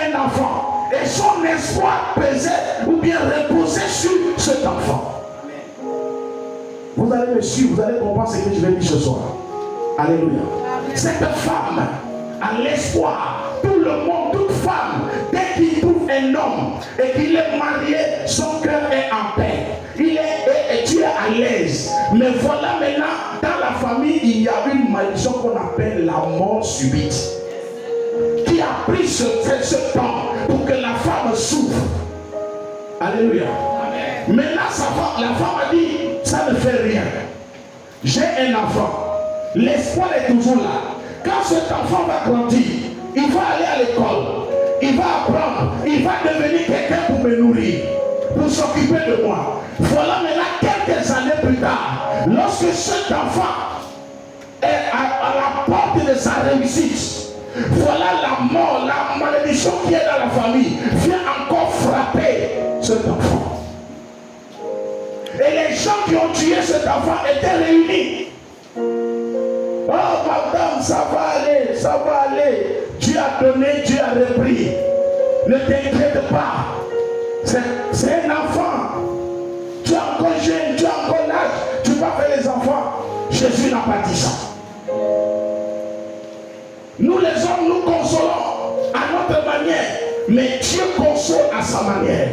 un enfant et son espoir pesait ou bien reposait sur cet enfant. Vous allez me suivre, vous allez comprendre ce que je vais dire ce soir. Alléluia. Cette femme a l'espoir. Tout le monde, toute femme, dès qu'il trouve un homme et qu'il est marié, son cœur est en paix. Tu es à l'aise. Mais voilà maintenant, dans la famille, il y a une malédiction qu'on appelle la mort subite. Qui a pris ce temps pour que la femme souffre. Alléluia. Maintenant, la femme a dit, ça ne fait rien. J'ai un enfant. L'espoir est toujours là. Quand cet enfant va grandir, il va aller à l'école. Il va apprendre. Il va devenir quelqu'un pour me nourrir. Pour s'occuper de moi. Voilà maintenant quelques années plus tard. Lorsque cet enfant est à la porte de sa réussite. Voilà la mort, la malédiction qui est dans la famille. Vient encore frapper cet enfant. Et les gens qui ont tué cet enfant étaient réunis. Oh madame, ça va aller, ça va aller. Dieu a donné, Dieu a repris. Ne t'inquiète pas. C'est un enfant. Tu es encore jeune, tu as encore l'âge. Tu vas faire les enfants. Jésus n'a pas dit ça. Nous les hommes, nous consolons à notre manière. Mais Dieu console à sa manière.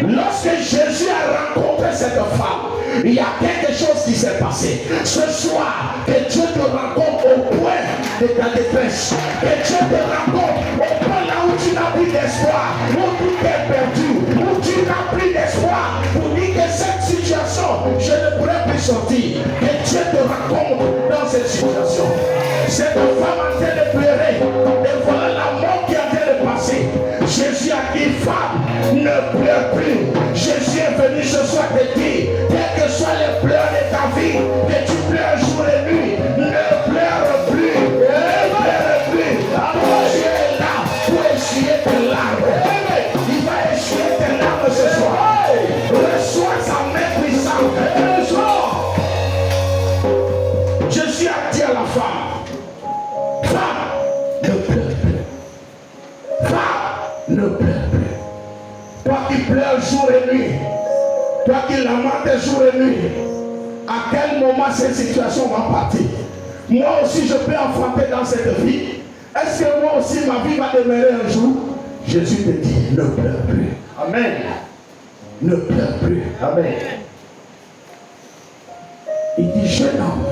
Amen. Lorsque Jésus a rencontré cette femme, il y a quelque chose qui s'est passé. Ce soir, que Dieu te rencontre au point de ta détresse. Que Dieu te rencontre au point là où tu n'as plus d'espoir, où tout est perdu, où tu n'as plus d'espoir pour dire que cette situation, je ne pourrai plus sortir. Que Dieu te rencontre dans cette situation. Cette femme a en train de pleurer. Et voilà la mort qui est en train de passer. Jésus a dit, femme, ne pleure plus. Jésus est venu ce soir te dire, quels que soient les pleurs de ta vie, que tu pleures jour et nuit, ne pleure plus. Ne pleure plus. Dieu est là pour essuyer tes larmes. Il va essuyer tes larmes ce soir. Reçois sa main puissante. Jésus a dit à la femme, femme, ne pleure plus. Femme, ne pleure plus. Toi qui pleures jour et nuit, toi qui lamentes jour et nuit, à quel moment cette situation va partir? Moi aussi je peux affronter dans cette vie. Est-ce que moi aussi ma vie va demeurer un jour? Jésus te dit, ne pleure plus. Amen. Ne pleure plus. Amen. Il dit, jeune homme,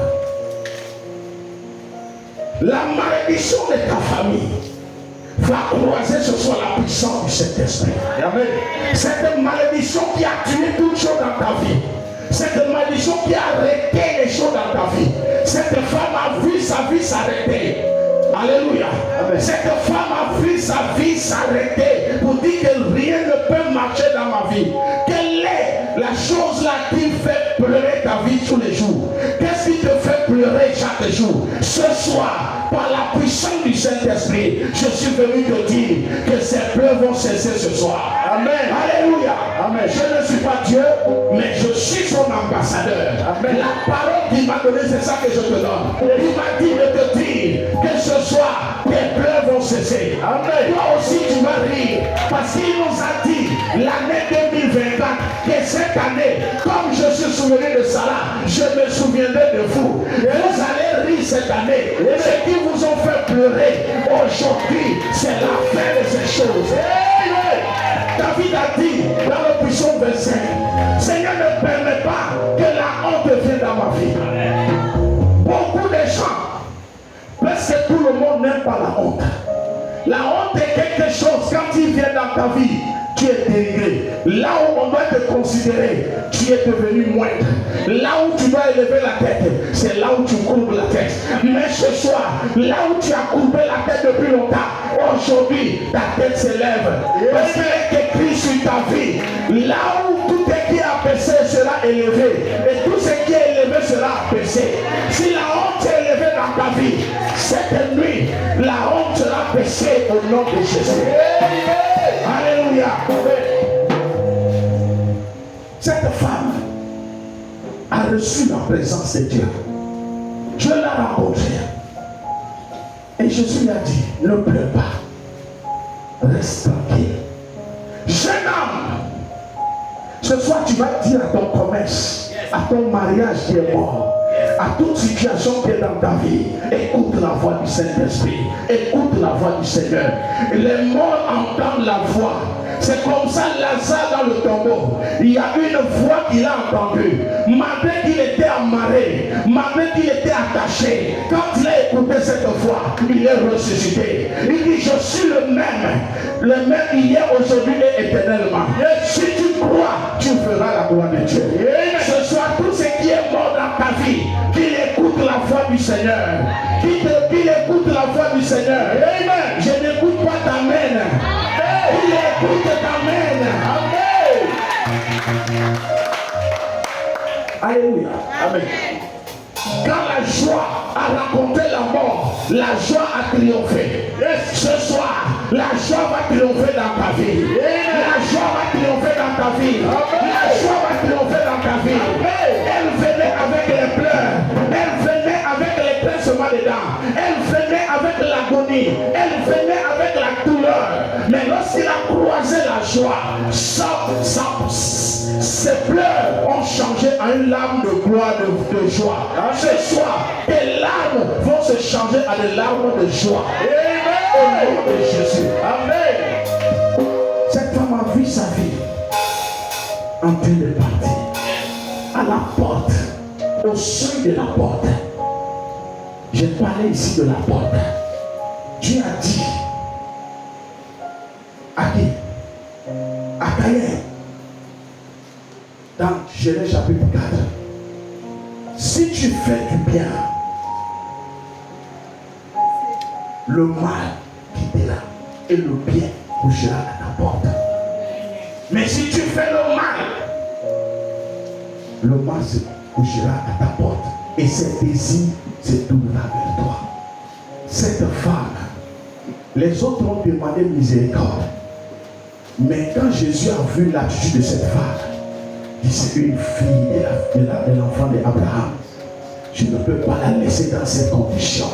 la malédiction de ta famille va croiser ce soir la puissance du Saint-Esprit. Cette malédiction qui a tué toutes choses dans ta vie. Cette malédiction qui a arrêté les choses dans ta vie. Cette femme a vu sa vie s'arrêter. Alléluia. Amen. Cette femme a vu sa vie s'arrêter pour dire que rien ne peut marcher dans ma vie. Quelle est la chose là qui fait pleurer ta vie tous les jours? Qu'est-ce qui te fait pleurer chaque jour? Ce soir, par la puissance du Saint-Esprit, je suis venu te dire que ces pleurs vont cesser ce soir. Amen. Alléluia. Amen. Je ne suis pas Dieu, mais je suis son ambassadeur. Amen. La parole qu'il m'a donnée, c'est ça que je te donne. Il m'a dit de te dire que ce soir, tes pleurs vont cesser. Amen. Toi aussi, tu vas rire. Parce qu'il nous a dit, l'année 2024, que cette année, comme je suis souvenu de ça là, je me souviendrai de vous. Vous allez rire cette année. Ce qui vous ont fait pleurer aujourd'hui, c'est la fin de ces choses. David a dit dans le psaume 25, Seigneur, ne permets pas que la honte vienne dans ma vie. Beaucoup de gens, parce que tout le monde n'aime pas la honte. La honte est quelque chose, quand il vient dans ta vie, tu es dénigré. Là où on doit te considérer, tu es devenu moindre. Là où tu dois élever la tête, c'est là où tu courbes la tête. Mais ce soir, là où tu as courbé la tête depuis longtemps, aujourd'hui, ta tête s'élève. Parce qu'il est écrit sur ta vie, là où tout ce qui est abaissé sera élevé. Et tout ce qui est élevé sera abaissé. Si la honte est élevée dans ta vie, cette nuit, la honte sera baissée au nom de Jésus. Alléluia. Cette femme a reçu la présence de Dieu. Dieu l'a rencontrée. Et Jésus lui a dit, ne pleure pas. Reste tranquille. Jeune homme, ce soir tu vas dire à ton commerce, à ton mariage qui est mort, à toute situation qui est dans ta vie, écoute la voix du Saint-Esprit, écoute la voix du Seigneur. Les morts entendent la voix. C'est comme ça Lazare dans le tombeau. Il y a une voix qu'il a entendue. Malgré qu'il était amarré, malgré qu'il était attaché, quand il a écouté cette voix, il est ressuscité. Il dit, je suis le même hier, aujourd'hui et éternellement. Et si tu crois, tu feras la gloire de Dieu. Ce soir, tout ce qui est mort dans ta vie, qu'il écoute la voix du Seigneur. Qu'il écoute la voix du Seigneur. Amen. Je n'écoute pas ta main. Il écoute ta main. Amen. Alléluia. Amen. Quand la joie a rencontré la mort, la joie a triomphé. Ce soir, la joie va triompher dans ta vie. La joie va triompher dans ta vie. La joie va triompher dans ta vie. Elle venait avec les pleurs. Elle venait avec les pincements des dents. Elle venait avec l'agonie. Elle venait avec la douleur. Mais lorsqu'il a croisé la joie, ses pleurs ont changé en une larme de gloire, de joie. Ce soir, tes larmes vont se changer en des larmes de joie. Au nom de Jésus. Amen. Cette femme a vu sa vie en train de partir. À la porte, au seuil de la porte. J'ai parlé ici de la porte. Dieu a dit à qui? À Caïn. Dans Genèse chapitre 4. Si tu fais du bien, le mal quittera et le bien bougera à ta porte. Mais si tu fais le mal se bougera à ta porte et ses désirs se tournera vers toi. Cette femme, les autres ont demandé miséricorde. Mais quand Jésus a vu l'attitude de cette femme, il dit c'est une fille de l'enfant d'Abraham. Je ne peux pas la laisser dans cette condition.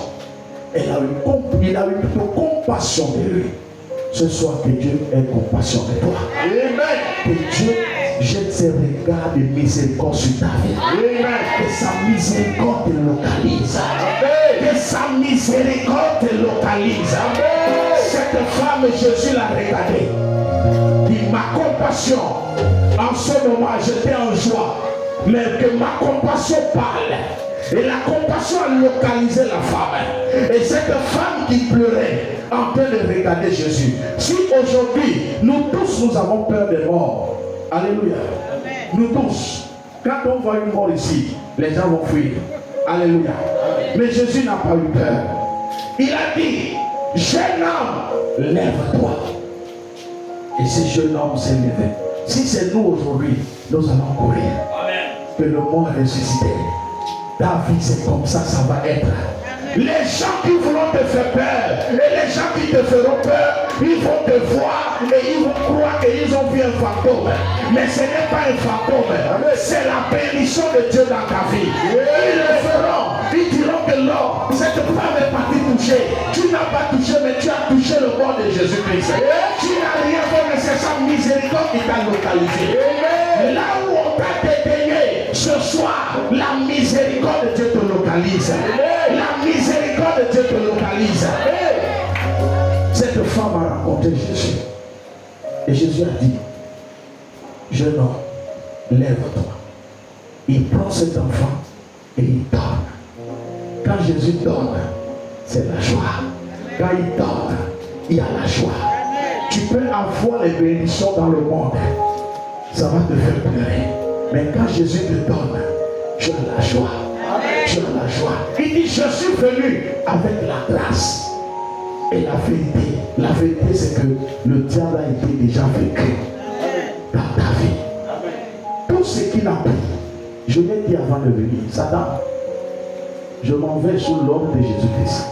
Il a eu plutôt compassion de lui. Ce soir, que Dieu ait compassion de toi. Amen. Que Dieu jette ses regards de miséricorde sur ta vie. Amen. Que sa miséricorde te localise. Amen. Que sa miséricorde te localise. Amen. Cette femme, Jésus l'a regardée. Dit, ma compassion, en ce moment, j'étais en joie. Mais que ma compassion parle. Et la compassion a localisé la femme. Et cette femme qui pleurait en train de regarder Jésus. Si aujourd'hui, nous tous, nous avons peur des morts. Alléluia. Amen. Nous tous. Quand on voit une mort ici, les gens vont fuir. Alléluia. Amen. Mais Jésus n'a pas eu peur. Il a dit, jeune homme, lève-toi. Et ce jeune homme s'est levé. Si c'est nous aujourd'hui, nous allons courir. Amen. Que le mort est ressuscité. Ta vie, c'est comme ça va être. Les gens qui voudront te faire peur et les gens qui te feront peur, ils vont te voir et ils vont croire qu'ils ont vu un fantôme. Mais ce n'est pas un fantôme, c'est la bénédiction de Dieu dans ta vie. Ils le feront, ils diront que l'or, cette femme est partie toucher. Tu n'as pas touché, mais tu as touché le corps de Jésus-Christ. Tu n'as rien fait, mais c'est sa miséricorde qui t'a localisé. Là où on t'a dédaigné, ce soir, la miséricorde de Dieu te localise. La miséricorde de Dieu te localise. Cette femme a rencontré Jésus. Et Jésus a dit, jeune homme, lève-toi. Il prend cet enfant et il donne. Quand Jésus donne, c'est la joie. Quand il donne, il y a la joie. Tu peux avoir les bénédictions dans le monde. Ça va te faire pleurer. Mais quand Jésus te donne, tu as la joie. Tu as la joie. Il dit, je suis venu avec la grâce et la vérité. La vérité, c'est que le diable a été déjà vaincu dans ta vie. Tout ce qu'il a pris, je l'ai dit avant de venir, Satan, je m'en vais sous l'ordre de Jésus-Christ.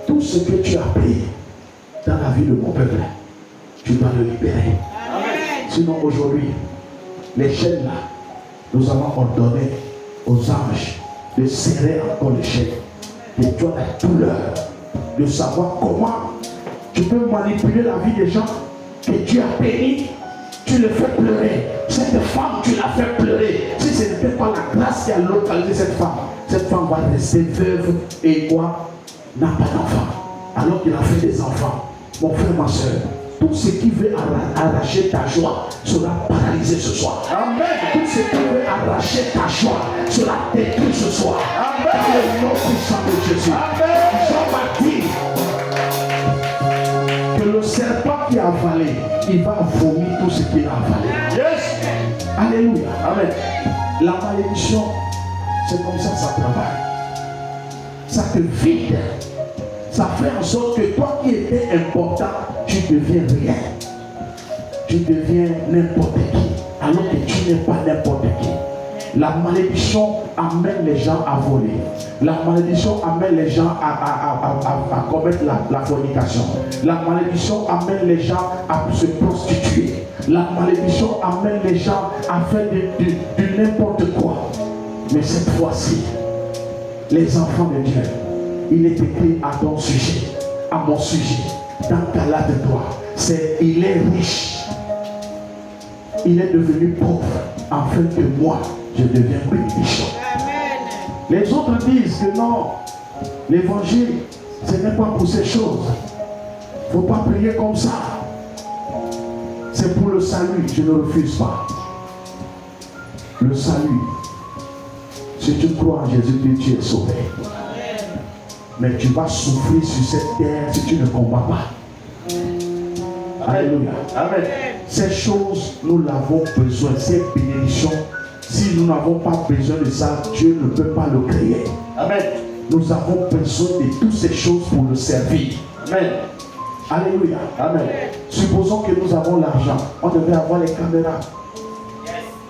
Tout ce que tu as pris dans la vie de mon peuple, tu dois le libérer. Sinon aujourd'hui, les chaînes là, nous allons ordonner aux anges de serrer encore les chaînes. Et tu as la douleur de savoir comment Tu peux manipuler la vie des gens que Dieu a bénis. Tu le fais pleurer. Cette femme, tu l'as fait pleurer. Si ce n'était pas la grâce qui a localisé cette femme va rester veuve et quoi? N'a pas d'enfant. Alors qu'il a fait des enfants. Mon frère, ma soeur, tout ce qui veut arracher ta joie sera paralysé ce soir. Amen. Tout ce qui veut arracher ta joie sera détruit ce soir. Amen. Dans le nom puissant de Jésus. Amen. Jean va dire que le serpent qui a avalé, il va vomir tout ce qu'il a avalé. Yes. Alléluia. Amen. La malédiction, c'est comme ça travaille. Ça te vide. Ça fait en sorte que toi qui étais important, tu deviens rien. Tu deviens n'importe qui. Alors que tu n'es pas n'importe qui. La malédiction amène les gens à voler. La malédiction amène les gens à commettre la fornication. La malédiction amène les gens à se prostituer. La malédiction amène les gens à faire de n'importe quoi. Mais cette fois-ci, les enfants de Dieu, il est écrit à ton sujet, à mon sujet, dans Galates 3, c'est il est riche, il est devenu pauvre, afin que moi, je devienne riche. Les autres disent que non, l'évangile, ce n'est pas pour ces choses. Il ne faut pas prier comme ça. C'est pour le salut, je ne refuse pas. Le salut, si tu crois en Jésus, tu es sauvé. Mais tu vas souffrir sur cette terre si tu ne combats pas. Alléluia. Amen. Ces choses, nous l'avons besoin. Ces bénédictions, si nous n'avons pas besoin de ça, Dieu ne peut pas le créer. Amen. Nous avons besoin de toutes ces choses pour le servir. Amen. Alléluia. Amen. Supposons que nous avons l'argent. On devait avoir les caméras.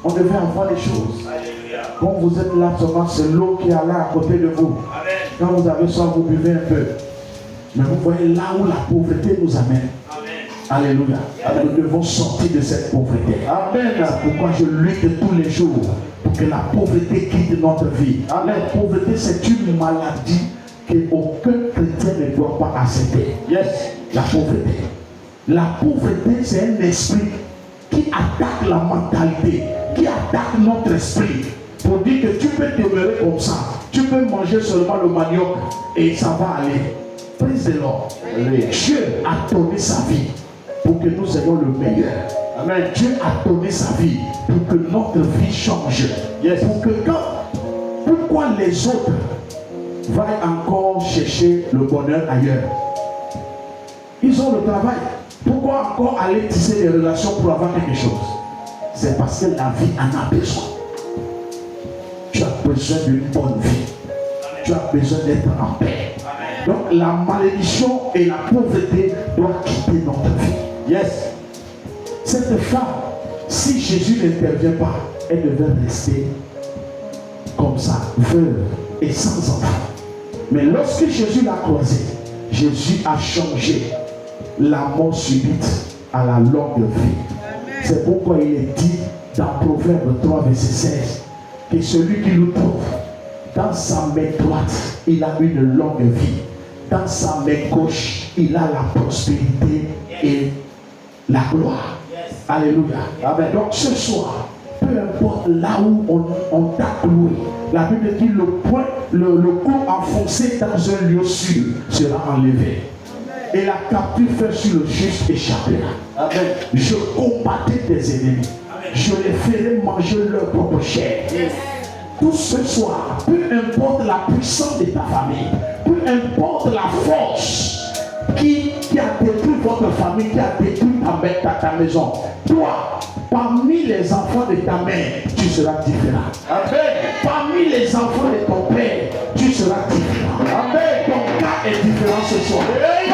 On devait avoir les choses. Alléluia. Quand vous êtes là seulement, c'est l'eau qui est là à côté de vous. Amen. Quand vous avez soif, vous buvez un peu. Mais vous voyez là où la pauvreté nous amène. Amen. Alléluia. Amen. Nous devons sortir de cette pauvreté. Amen. Pourquoi je lutte tous les jours pour que la pauvreté quitte notre vie. Amen. La pauvreté, c'est une maladie qu'aucun chrétien ne doit pas accepter. Yes. La pauvreté. La pauvreté, c'est un esprit qui attaque la mentalité, qui attaque notre esprit. Pour dire que tu peux demeurer comme ça. Tu peux manger seulement le manioc et ça va aller. Prise de l'or. Dieu a donné sa vie pour que nous ayons le meilleur. Amen. Dieu a donné sa vie pour que notre vie change. Yes. Pour que pourquoi les autres vont encore chercher le bonheur ailleurs? Ils ont le travail. Pourquoi encore aller tisser des relations pour avoir quelque chose? C'est parce que la vie en a besoin. Tu as besoin d'une bonne vie. Tu as besoin d'être en paix. Amen. Donc la malédiction et la pauvreté doivent quitter notre vie. Yes. Cette femme, si Jésus n'intervient pas, elle devait rester comme ça, veuve et sans enfant. Mais lorsque Jésus l'a croisée, Jésus a changé la mort subite à la longue vie. Amen. C'est pourquoi il est dit dans Proverbe 3, verset 16, que celui qui le trouve dans sa main droite, il a une longue vie. Dans sa main gauche, il a la prospérité et la gloire. Yes. Alléluia. Amen. Donc ce soir, peu importe là où on t'a cloué, la Bible dit le clou enfoncé dans un lieu sûr sera enlevé. Amen. Et la captive faite sur le juste échappera. Amen. Je combattais tes ennemis. Amen. Je les ferai manger leur propre chair. Yes. Tout ce soir, peu importe la puissance de ta famille, peu importe la force qui a détruit votre famille, qui a détruit ta maison, toi, parmi les enfants de ta mère, tu seras différent. Amen. Parmi les enfants de ton père, tu seras différent. Amen. Ton cas est différent ce soir.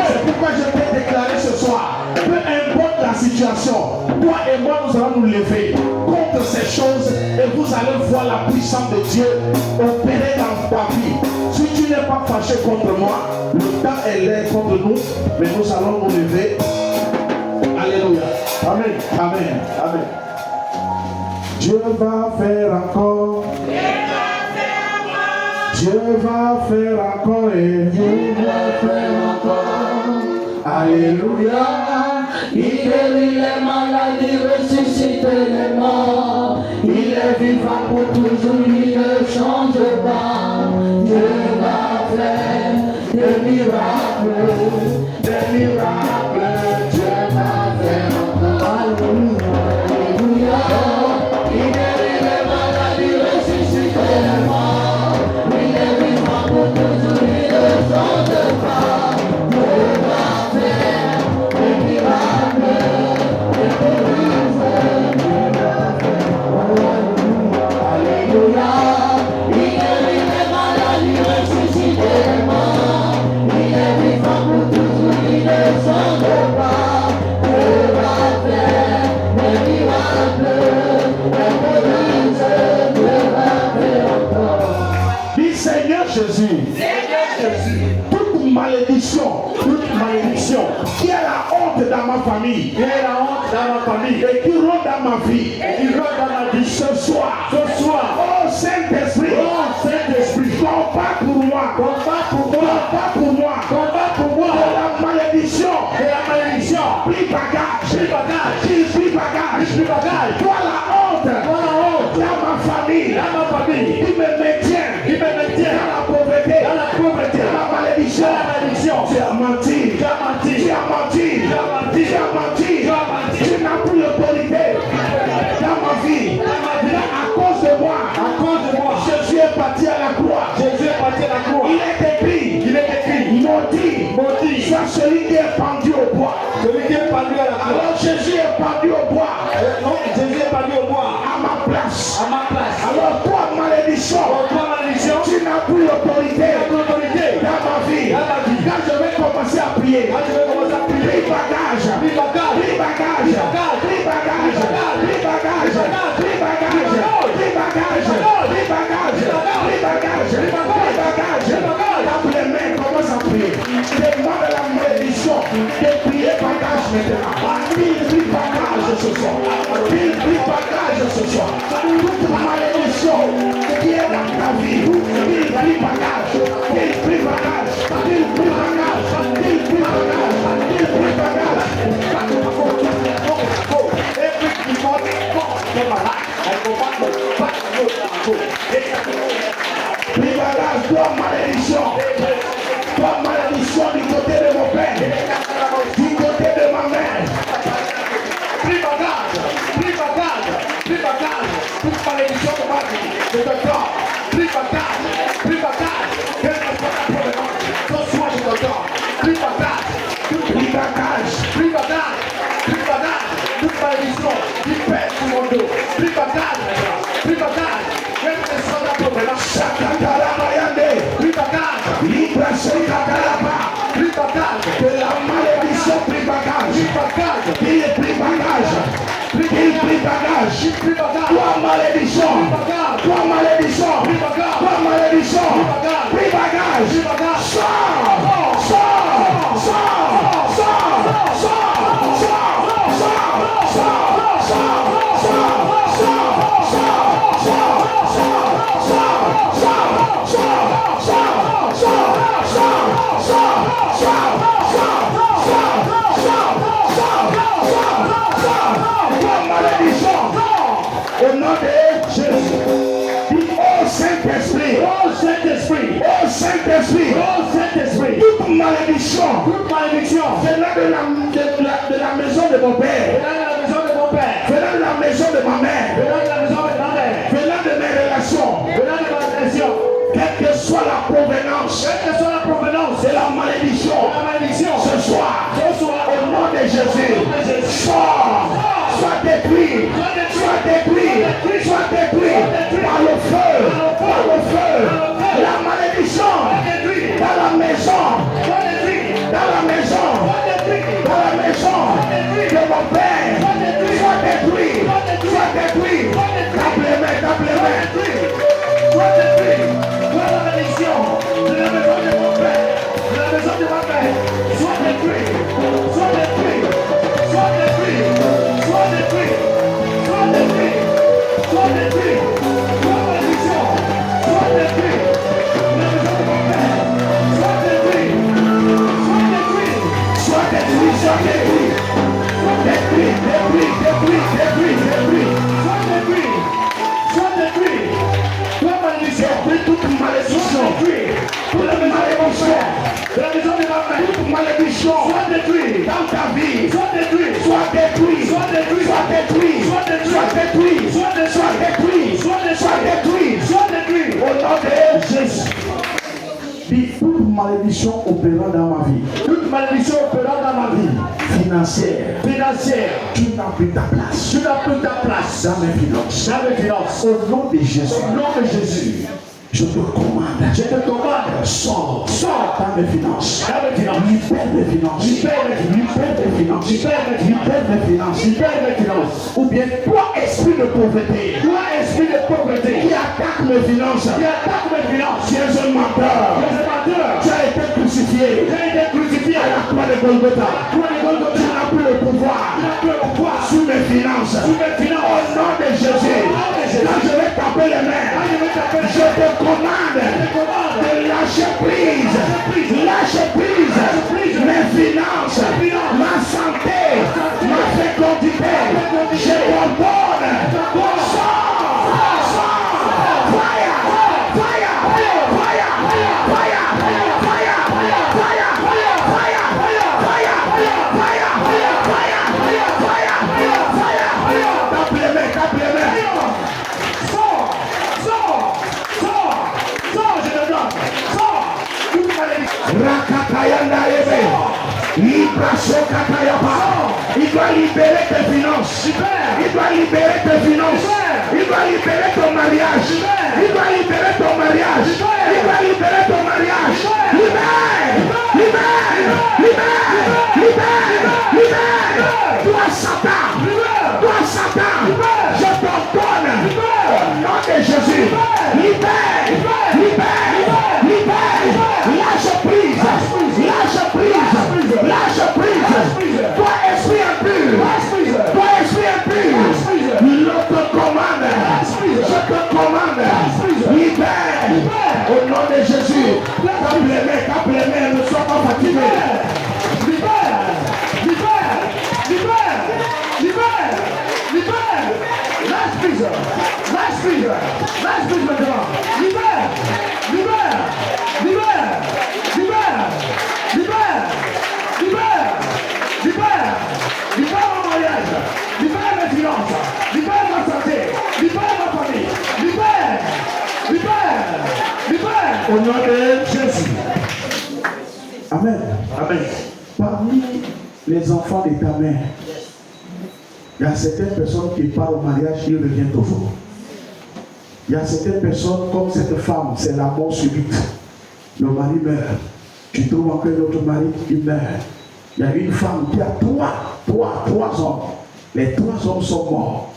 C'est pourquoi je t'ai déclaré ce soir, peu importe la situation, toi et moi nous allons nous lever contre ces choses et vous allez voir la puissance de Dieu opérer dans ta vie. Si tu n'es pas fâché contre moi, le temps est là contre nous, mais nous allons nous lever. Alléluia. Amen. Amen. Amen. Dieu va faire encore. Dieu va faire encore et Dieu va faire encore. Alléluia. Il guérit les maladies, ressuscite les morts. Il est vivant pour toujours, il ne change pas. Dieu va faire des miracles, des miracles. Dieu va faire encore. Alléluia. Il guérit les maladies, ressuscite les morts. Il est vivant pour toujours, il ne change pas. Dieu va faire des miracles, Alléluia. Il guérit les maladies, ressuscite les morts. Il est vivant pour toujours, il ne change pas. Dieu va faire des miracles, des prodiges. Dieu va faire encore. Dis Seigneur Jésus, toute malédiction qui est la honte dans ma famille, et qui rôde dans ma vie, ce soir, oh Saint-Esprit, combat pour moi, de la malédiction, pris bagage, toi la honte dans ma famille, qui me maintient dans la pauvreté, dans la malédiction. Tu as menti, tu n'as plus d'autorité dans ma vie. À cause de moi, Jésus est parti à la croix. Il est écrit, maudit soit celui qui est pendu au bois. Alors Jésus est pendu au bois. À ma place. Alors toi, malédiction, tu n'as plus d'autorité dans ma vie. Quand je vais commencer à prier, pris bagage, tape les mains, commence à prier. Demande la malédiction de prier bagage maintenant. Prie bagage ce soir. Prie bagage ce soir. Toute malédiction qui est dans ta vie, prie bagage. Prie bagage, toi malédiction du côté de mon père, du côté de ma mère. Prie bagage, toute malédiction de ma vie, de ton corps. Prie bagage, quelle que soit ta problématique, ce soir je te donne. Prie bagage, toute malédiction qui pèse sur mon dos. Prie bagage, quelle que soit ta problématique. Prie bagage, De la malédiction, prie bagage. Prie bagage. Toi malédiction, prie bagage. Sors. Au nom de Jésus, dis oh Saint-Esprit, toute malédiction venant de la maison de mon père, venant de la maison de ma mère, venant de mes relations, quelle que soit la provenance de la malédiction, ce soir, au nom de Jésus, sors, sois détruit par le feu, la malédiction dans la maison de mon père, sois détruit, tape les mains, Sois détruit, toi la malédiction de la maison de mon père, de la maison de ma mère, sois détruit, sois détruit, sois détruit, sois détruit, sois détruit. malédiction opérant dans ma vie. Financière. Tu n'as plus ta place. Dans mes finances. Au nom de Jésus. Je te commande. Sors dans mes finances. Libère mes finances. Ou bien toi, esprit de pauvreté. Qui attaque mes finances. Tu es un menteur. Tu as été crucifié. À la croix de Golgotha. Tu n'as plus le pouvoir. Sur mes finances. Au nom de Jésus. Quand je vais taper les mains, je te commande de lâcher prise. Mes finances, ma santé, ma fécondité. Je t'ordonne. Il doit libérer tes finances. Il doit libérer tes finances. Il doit libérer ton mariage. Il doit libérer ton mariage. Il doit libérer ton mariage. Libère. Toi Satan. Je t'ordonne. Au nom de Jésus. Libère. Lâche prise. Toi esprit impur. Je te commande. Libère. Au nom de Jésus. Tape les mains, ne sois pas fatigué. Libère. Lâche prise maintenant. Libère mon mariage. Libère mes finances. Libère ma santé. Libère ma famille. Libère. Au nom de Jésus. Amen. Parmi les enfants de ta mère, il y a certaines personnes qui partent au mariage, ils reviennent toujours. Il y a certaines personnes comme cette femme, c'est la mort subite. Le mari meurt. Tu trouves encore notre mari qui meurt. Il y a une femme qui a trois hommes. Les 3 hommes sont morts.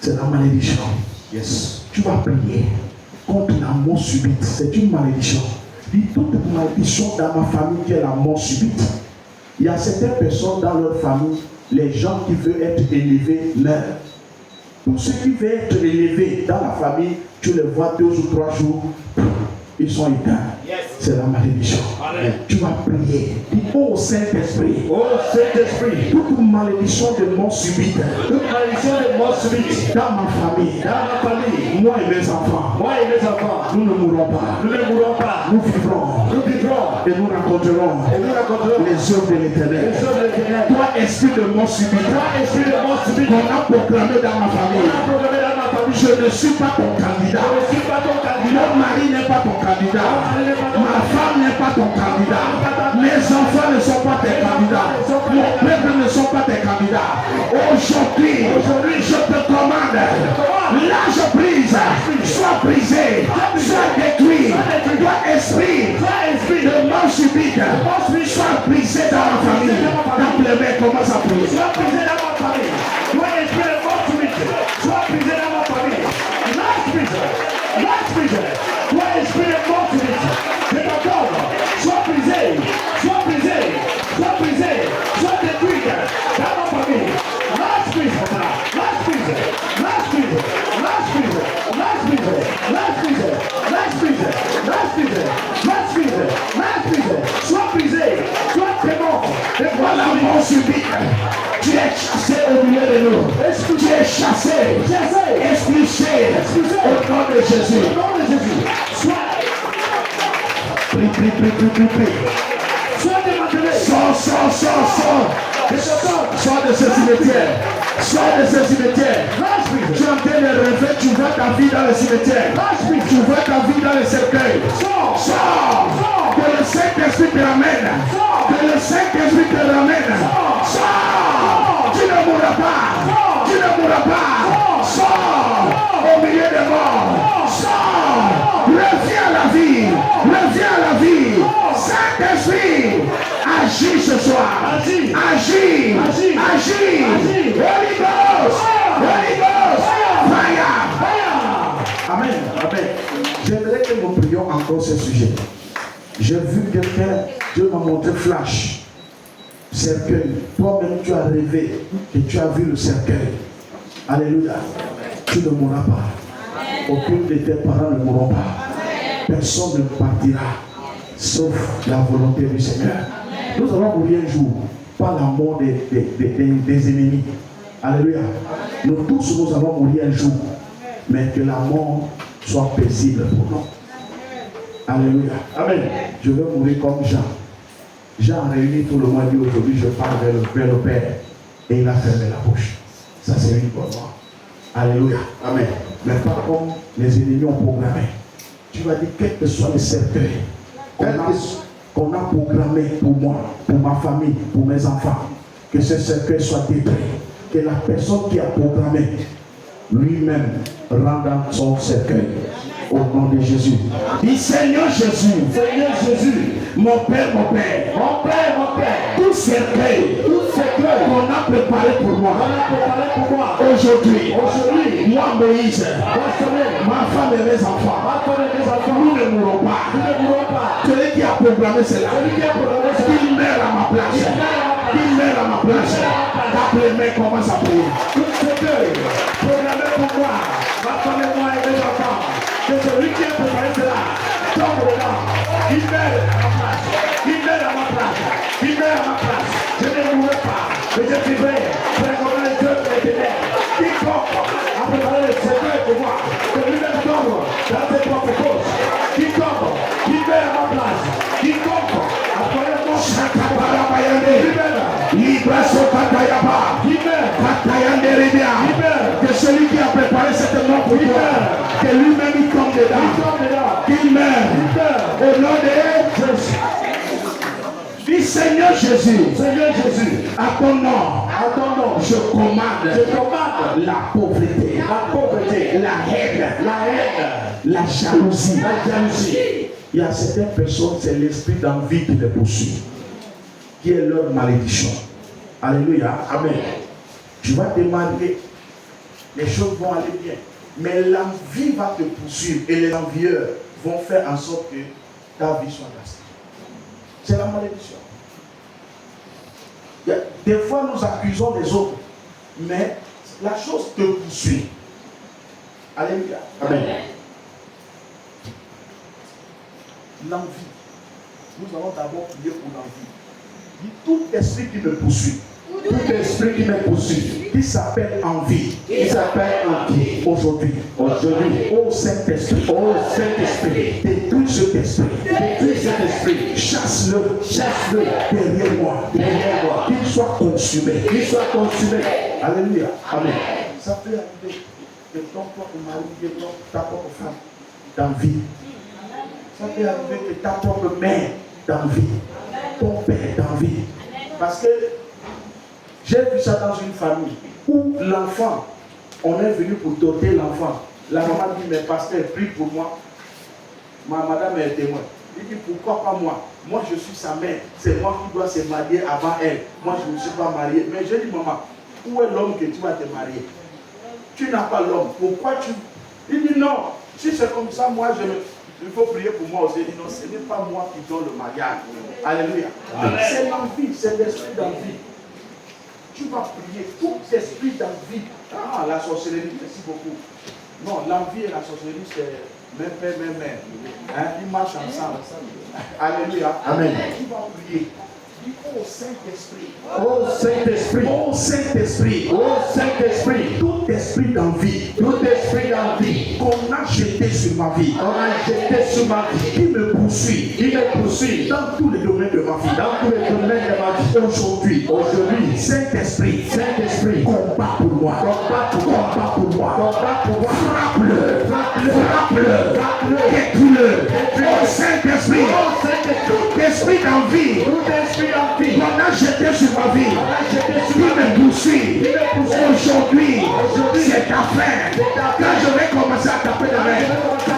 C'est la malédiction. Yes. Tu vas prier contre la mort subite. C'est une malédiction. Dis toute malédiction dans ma famille qui est la mort subite. Il y a certaines personnes dans leur famille, les gens qui veulent être élevés meurent. Tous ceux qui veulent être élevés dans la famille, tu les vois 2 ou 3 jours, ils sont éteints. Yes. C'est la malédiction. Amen. Tu vas prier. Dis, ô Saint-Esprit, toute malédiction de mort subite, dans ma famille, moi et mes enfants, nous ne mourrons pas. Nous vivrons. Et nous raconterons les œuvres de l'Éternel. Toi, esprit de mort subite, qu'on a proclamé dans ma famille. Je ne suis pas ton candidat. Mon mari n'est pas ton candidat. Ma femme n'est pas ton candidat. Mes enfants ne sont pas tes candidats. Mon peuple ne sont pas tes candidats. Aujourd'hui, je te commande, lâche prise, sois brisé, sois détruit. Toi, esprit de mort subite, sois brisé dans ma famille. Quand les mecs commencent à prier. Sois brisé dans ma famille. Toi, esprit de mort subite, sois brisé dans ma famille. Lâche prise. Toi, esprit de mort subite, je t'accorde. Sois brisé, sois détruit dans ma famille. Lâche prise. Sois brisé, sois démon. Voilà mon subite. Tu es chassé au milieu de nous. Tu es chassé, expulsé au nom de Jésus. Sois Prie. démantelé. Sors de ce cimetière. Tu es en train de rêver, tu vois ta vie dans le cimetière. Tu vois ta vie dans le cercueil. Sors. Que le Saint-Esprit te ramène Que le Saint-Esprit te ramène. Sors. Tu ne mourras pas. Tu ne mourras pas. Sors au milieu des morts. Sors. Reviens à la vie. Reviens à la vie. Saint-Esprit, agis ce soir. Agis. Agis. Agis. Agis. Holy Ghost. Holy Ghost. Fire. Fire. Amen. Amen. J'aimerais que nous prions encore ce sujet. J'ai vu quelqu'un, Dieu m'a montré flash. Cercueil. Toi-même, tu as rêvé et tu as vu le cercueil. Alléluia. Tu ne mourras pas. Aucun de tes parents ne mourront pas. Personne ne partira. Sauf la volonté du Seigneur. Nous allons mourir un jour. Pas la mort des ennemis. Alléluia. Nous tous, nous allons mourir un jour. Mais que la mort soit paisible pour nous. Alléluia. Amen. Je vais mourir comme Jean. Jean a réuni tout le monde dit aujourd'hui je pars vers le Père. Et il a fermé la bouche. Ça c'est une bonne mort. Alléluia. Amen. Mais pas comme les ennemis ont programmé. Tu vas dire quel que soit le cercueil qu'on a programmé pour moi, pour ma famille, pour mes enfants, que ce cercueil soit détruit. Que la personne qui a programmé lui-même rende son cercueil. Au nom de Jésus. Dis Seigneur Jésus. Seigneur Jésus. Mon Père, mon Père. Mon Père, mon Père. Tout cercueil qu'on a préparé pour moi. Aujourd'hui. Moi, Moïse. Ma femme et mes enfants. Nous ne mourrons pas. Celui qui a programmé cela. Qu'il meurt à ma place. Qu'il meurt à ma place. Qu'après commence à prier. Tout cercueil programmé pour moi. Ma femme et moi et mes enfants. Que celui qui a préparé cela tombe dedans. Il meurt à ma place. Il meurt à ma place. Il meurt à ma place. Je ne mourrai pas. Mais je vivrai. Précommande les dieux et les ténèbres. Quiconque a préparé le cercueil pour moi. Que lui-même tombe dans ses propres causes. Quiconque qui meurt à ma place. Quiconque a préparé mon Shakabarabayane. Libra Sokatayaba. Katayande Ribia. Que celui qui a préparé cette mort pour toi. Que lui-même il tombe dedans. Qu'il meurt. Au nom de Jésus. Dis Seigneur Jésus. Seigneur Jésus. À ton nom. Je commande. La pauvreté. La haine. La jalousie. Il y a certaines personnes, c'est l'esprit d'envie qui les poursuit. Qui est leur malédiction. Alléluia. Amen. Tu vas demander. Les choses vont aller bien. Mais l'envie va te poursuivre et les envieurs vont faire en sorte que ta vie soit gâchée. C'est la malédiction. Des fois, nous accusons les autres, mais la chose te poursuit. Alléluia. Amen. L'envie. Nous allons d'abord prier pour l'envie. Dit tout esprit qui me poursuit. Tout esprit qui me poursuit, qui s'appelle envie, aujourd'hui, ô Saint-Esprit, détruis cet esprit, chasse-le derrière moi, qu'il soit consumé, alléluia, amen. Ça peut arriver que ton propre mari, ta propre femme, d'envie, ça peut arriver que ta propre mère, d'envie, ton père, d'envie, parce que j'ai vu ça dans une famille où l'enfant, on est venu pour doter l'enfant. La maman dit, mais pasteur, prie pour moi. Ma madame est témoin. Il dit, pourquoi pas moi? Moi, je suis sa mère. C'est moi qui dois se marier avant elle. Moi, je ne me suis pas marié. Mais je dis, maman, où est l'homme que tu vas te marier? Tu n'as pas l'homme. Pourquoi tu... Il dit, non. Si c'est comme ça, moi, il faut prier pour moi aussi. Il dit, non, ce n'est pas moi qui donne le mariage. Alléluia. C'est l'envie, c'est l'esprit d'envie. Tu vas prier tout esprit d'envie. Ah, la sorcellerie, merci beaucoup. Non, l'envie et la sorcellerie, c'est même père, même mère. Hein? Ils marchent ensemble. Alléluia. Amen. Tu vas prier. Dis, oh Saint-Esprit. Oh Saint-Esprit. Oh Saint-Esprit. Oh Saint-Esprit. Tout esprit d'envie. Tout esprit d'envie. Qu'on a jeté sur ma vie. On a jeté sur ma vie. Qui me poursuit. Qui me poursuit. Dans tous les domaines de ma vie. Dans tous les domaines de ma vie. Aujourd'hui. Saint-Esprit. Saint-Esprit. Combat pour moi. Combat pour moi. Combat pour moi. Combat pour moi. Frappe-le. Frappe-le. Frappe-le. Frappe-le. Détruis-le. Oh Saint-Esprit. Oh Saint-Esprit. Tout esprit d'envie. Tout esprit d'envie. qu'on a jeté sur ma vie, qui me poursuit. Aujourd'hui, c'est ta fin. Quand je vais commencer à taper de main,